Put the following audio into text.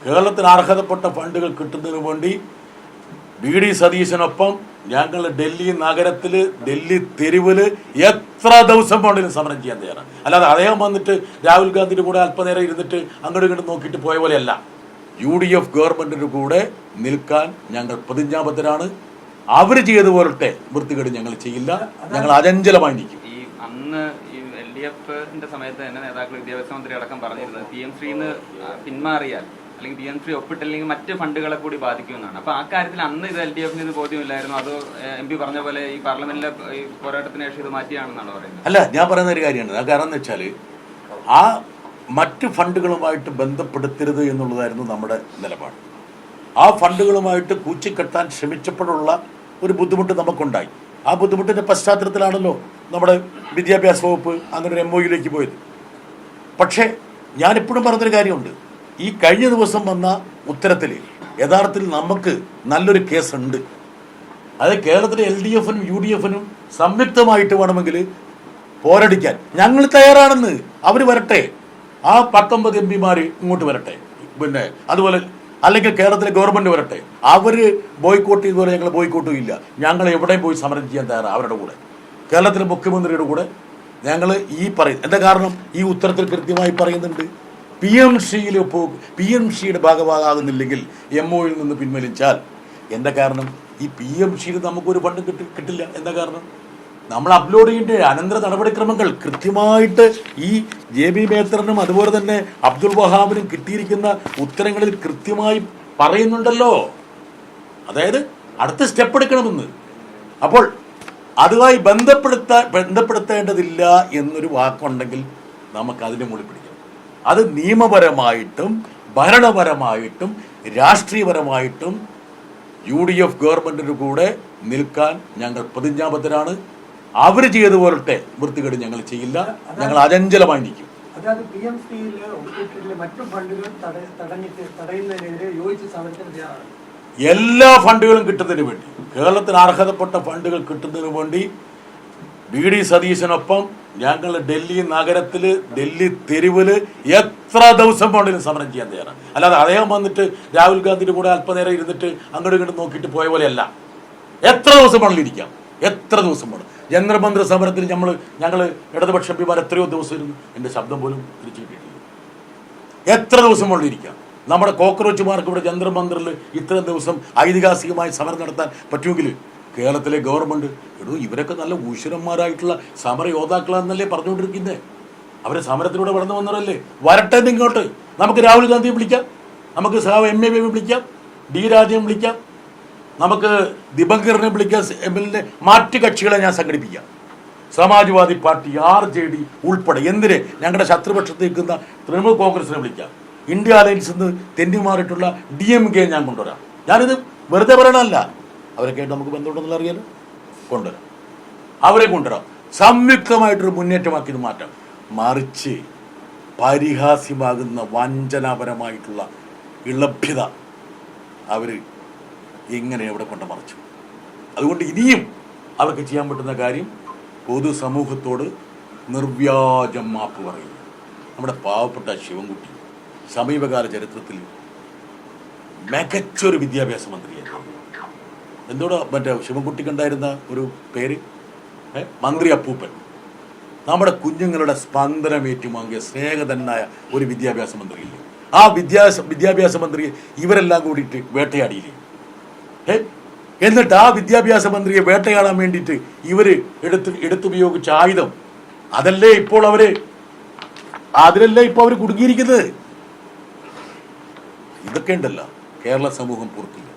കേരളത്തിന് അർഹതപ്പെട്ട ഫണ്ടുകൾ കിട്ടുന്നതിന് വേണ്ടി വി.ഡി. സതീശനൊപ്പം ഞങ്ങൾ ഡൽഹി നഗരത്തിൽ, ഡൽഹി തെരുവില് എത്ര ദിവസം വേണമെങ്കിലും സമരം ചെയ്യാൻ തയ്യാറാണ്. അല്ലാതെ അദ്ദേഹം വന്നിട്ട് രാഹുൽ ഗാന്ധിയുടെ കൂടെ അല്പനേരം ഇരുന്നിട്ട് അങ്ങോട്ടും ഇങ്ങോട്ടും നോക്കിയിട്ട് പോയ പോലെയല്ല. UDF ഗവൺമെന്റിന്റെ കൂടെ നിൽക്കാൻ ഞങ്ങൾ പ്രതിജ്ഞാബദ്ധരാണ്. അവർ ചെയ്തു പോലത്തെ വൃത്തികേട് ഞങ്ങൾ ചെയ്യില്ല. ഞങ്ങൾ അചഞ്ചലമായി നിൽക്കും. അന്ന് LDFന്റെ സമയത്ത് തന്നെ നേതാക്കൾ, വിദ്യാഭ്യാസ മന്ത്രി അടക്കം പറഞ്ഞിരുന്നത് PM3 പിന്മാറിയാൽ അല്ലെങ്കിൽ PM3 ഒപ്പിട്ടില്ലെങ്കിൽ മറ്റ് ഫണ്ടുകളെ കൂടി ബാധിക്കുമെന്നാണ്. അപ്പൊ ആ കാര്യത്തിൽ അന്ന് ഇത് LDFന് ഇത് ബോധ്യമില്ലായിരുന്നു, അതോ MP പറഞ്ഞ പോലെ ഈ പാർലമെന്റിലെ പോരാട്ടത്തിന് ശേഷം ഇത് മാറ്റിയാണെന്നാണ് പറയുന്നത്? അല്ല, ഞാൻ പറയുന്ന ഒരു കാര്യമാണ്. ആ കാരണം എന്ന് വെച്ചാൽ ആ മറ്റ് ഫണ്ടുകളുമായിട്ട് ബന്ധപ്പെടുത്തരുത് എന്നുള്ളതായിരുന്നു നമ്മുടെ നിലപാട്. ആ ഫണ്ടുകളുമായിട്ട് കൂച്ചിക്കെട്ടാൻ ശ്രമിച്ചപ്പോഴുള്ള ഒരു ബുദ്ധിമുട്ട് നമുക്കുണ്ടായി. ആ ബുദ്ധിമുട്ടിന്റെ പശ്ചാത്തലത്തിലാണല്ലോ നമ്മുടെ വിദ്യാഭ്യാസ വകുപ്പ് അങ്ങനെ ഒരു MOUയിലേക്ക് പോയത്. പക്ഷേ ഞാനിപ്പോഴും പറഞ്ഞൊരു കാര്യമുണ്ട്. ഈ കഴിഞ്ഞ ദിവസം വന്ന ഉത്തരത്തിൽ യഥാർത്ഥത്തിൽ നമുക്ക് നല്ലൊരു കേസുണ്ട്. അത് കേരളത്തിലെ LDFനും UDFനും സംയുക്തമായിട്ട് വേണമെങ്കിൽ പോരടിക്കാൻ ഞങ്ങൾ തയ്യാറാണെന്ന്. അവർ വരട്ടെ, ആ 19 MP ഇങ്ങോട്ട് വരട്ടെ, പിന്നെ അതുപോലെ അല്ലെങ്കിൽ കേരളത്തിലെ ഗവൺമെന്റ് വരട്ടെ. അവർ ബോയ്ക്കോട്ട് ചെയ്തുപോലെ ഞങ്ങൾ ബോയ്ക്കോട്ടും ഇല്ല. ഞങ്ങൾ എവിടെയും പോയി സമരം ചെയ്യാൻ തയ്യാറാണ് അവരുടെ കൂടെ. കേരളത്തിലെ മുഖ്യമന്ത്രിയുടെ കൂടെ ഞങ്ങൾ ഈ എന്താ കാരണം ഈ ഉത്തരത്തിൽ കൃത്യമായി പറയുന്നുണ്ട്, PMCയുടെ ഭാഗമാകുന്നില്ലെങ്കിൽ MOUയിൽ നിന്ന് പിൻവലിച്ചാൽ. എന്താ കാരണം? ഈ PMCയിൽ നമുക്കൊരു ഫണ്ട് കിട്ടില്ല. എന്താ കാരണം? നമ്മൾ അപ്ലോഡ് ചെയ്യേണ്ട അനന്തര നടപടിക്രമങ്ങൾ കൃത്യമായിട്ട് ഈ JB മേത്തറിനും അതുപോലെ തന്നെ അബ്ദുൾ വഹാബിനും കിട്ടിയിരിക്കുന്ന ഉത്തരങ്ങളിൽ കൃത്യമായി പറയുന്നുണ്ടല്ലോ. അതായത് അടുത്ത സ്റ്റെപ്പ് എടുക്കണമെന്ന്. അപ്പോൾ അതുമായി ബന്ധപ്പെടുത്തേണ്ടതില്ല എന്നൊരു വാക്കുണ്ടെങ്കിൽ നമുക്ക് അതിനെ മുകളിൽ പിടിക്കാം. അത് നിയമപരമായിട്ടും ഭരണപരമായിട്ടും രാഷ്ട്രീയപരമായിട്ടും UDF ഗവൺമെന്റിന്റെ കൂടെ നിൽക്കാൻ ഞങ്ങൾ പ്രതിജ്ഞാബദ്ധരാണ്. അവർ ചെയ്തു പോലത്തെ വൃത്തികേട് ഞങ്ങൾ ചെയ്യില്ല. ഞങ്ങൾ അചഞ്ചലമായി നിൽക്കും. എല്ലാ ഫണ്ടുകളും കിട്ടുന്നതിന് വേണ്ടി, കേരളത്തിന് അർഹതപ്പെട്ട ഫണ്ടുകൾ കിട്ടുന്നതിന് വേണ്ടി വി.ഡി. സതീശനൊപ്പം ഞങ്ങൾ ഡൽഹി നഗരത്തിൽ, ഡൽഹി തെരുവില് എത്ര ദിവസം വേണമെങ്കിലും സമരം ചെയ്യാൻ തയ്യാറാണ്. അല്ലാതെ അദ്ദേഹം വന്നിട്ട് രാഹുൽ ഗാന്ധിയുടെ കൂടെ അല്പനേരം ഇരുന്നിട്ട് അങ്ങോട്ടും ഇങ്ങോട്ടും നോക്കിയിട്ട് പോയ പോലെയല്ല. എത്ര ദിവസം വേണമെങ്കിലും ഇരിക്കാം, എത്ര ദിവസം വേണം. ജന്തർ സമരത്തിൽ ഞങ്ങൾ ഇടതുപക്ഷ MPമാർ എത്രയോ ദിവസം ഇരുന്നു. എൻ്റെ ശബ്ദം പോലും തിരിച്ചു കിട്ടിയിട്ടില്ല. എത്ര ദിവസം വേണമെങ്കിലും ഇരിക്കാം. നമ്മുടെ കോക്രോച്ചുമാർക്ക് ഇവിടെ ജന്തർ ഇത്രയും ദിവസം ഐതിഹാസികമായി സമരം നടത്താൻ പറ്റുമെങ്കിൽ കേരളത്തിലെ ഗവൺമെന്റ് ഇവരൊക്കെ നല്ല ഊശ്വരന്മാരായിട്ടുള്ള സമര യോദ്ധാക്കളാണെന്നല്ലേ പറഞ്ഞുകൊണ്ടിരിക്കുന്നത്. അവരെ സമരത്തിലൂടെ വളർന്നു വന്നവരല്ലേ. വരട്ടെ ഇങ്ങോട്ട്. നമുക്ക് രാഹുൽ ഗാന്ധിയെ വിളിക്കാം, നമുക്ക് MA വിളിക്കാം, D രാജയെ വിളിക്കാം, നമുക്ക് ദിബങ്കറിനെ വിളിക്കാം, MLA മാറ്റ് കക്ഷികളെ ഞാൻ സംഘടിപ്പിക്കാം. സമാജ്വാദി പാർട്ടി, RJD ഉൾപ്പെടെ എന്തിന് ഞങ്ങളുടെ ശത്രുപക്ഷത്ത് നിൽക്കുന്ന തൃണമൂൽ കോൺഗ്രസിനെ വിളിക്കാം. ഇന്ത്യ അലയൻസിൽ നിന്ന് തെന്നിമാറിയിട്ടുള്ള DMK ഞാൻ കൊണ്ടുവരാം. ഞാനിത് വെറുതെ പറയണമല്ല. അവരൊക്കെ ആയിട്ട് നമുക്ക് ബന്ധമുണ്ടെന്നുള്ള അറിയാലോ. കൊണ്ടുവരാം, അവരെ കൊണ്ടുവരാം. സംയുക്തമായിട്ടൊരു മുന്നേറ്റമാക്കി ഇത് മാറ്റാം. മറിച്ച് പരിഹാസ്യമാകുന്ന വഞ്ചനാപരമായിട്ടുള്ള ഇളഭ്യത അവർ എങ്ങനെ എവിടെ കൊണ്ട് മറിച്ചു. അതുകൊണ്ട് ഇനിയും അവർക്ക് ചെയ്യാൻ പറ്റുന്ന കാര്യം പൊതുസമൂഹത്തോട് നിർവ്യാജം മാപ്പ് പറയുക. നമ്മുടെ പാവപ്പെട്ട ശിവൻകുട്ടി സമീപകാല ചരിത്രത്തിൽ മികച്ചൊരു വിദ്യാഭ്യാസ മന്ത്രിയായിരുന്നു. എന്തോടാ മറ്റേ ശിവൻകുട്ടിക്കുണ്ടായിരുന്ന ഒരു പേര്? മന്ത്രി അപ്പൂപ്പൻ. നമ്മുടെ കുഞ്ഞുങ്ങളുടെ സ്പന്ദനം ഏറ്റുവാങ്ങിയ സ്നേഹധനായ ഒരു വിദ്യാഭ്യാസ മന്ത്രിയില്ലേ? ആ വിദ്യാഭ്യാസ മന്ത്രിയെ ഇവരെല്ലാം കൂടിയിട്ട് വേട്ടയാടിയില്ലേ? എന്നിട്ട് ആ വിദ്യാഭ്യാസ മന്ത്രിയെ വേട്ടയാടാൻ വേണ്ടിയിട്ട് ഇവര് എടുത്തുപയോഗിച്ച ആയുധം അതിലല്ലേ ഇപ്പോൾ അവര് കുടുങ്ങിയിരിക്കുന്നത്. ഇതൊക്കെ ഉണ്ടല്ലോ കേരള സമൂഹം പൊറുക്കില്ല.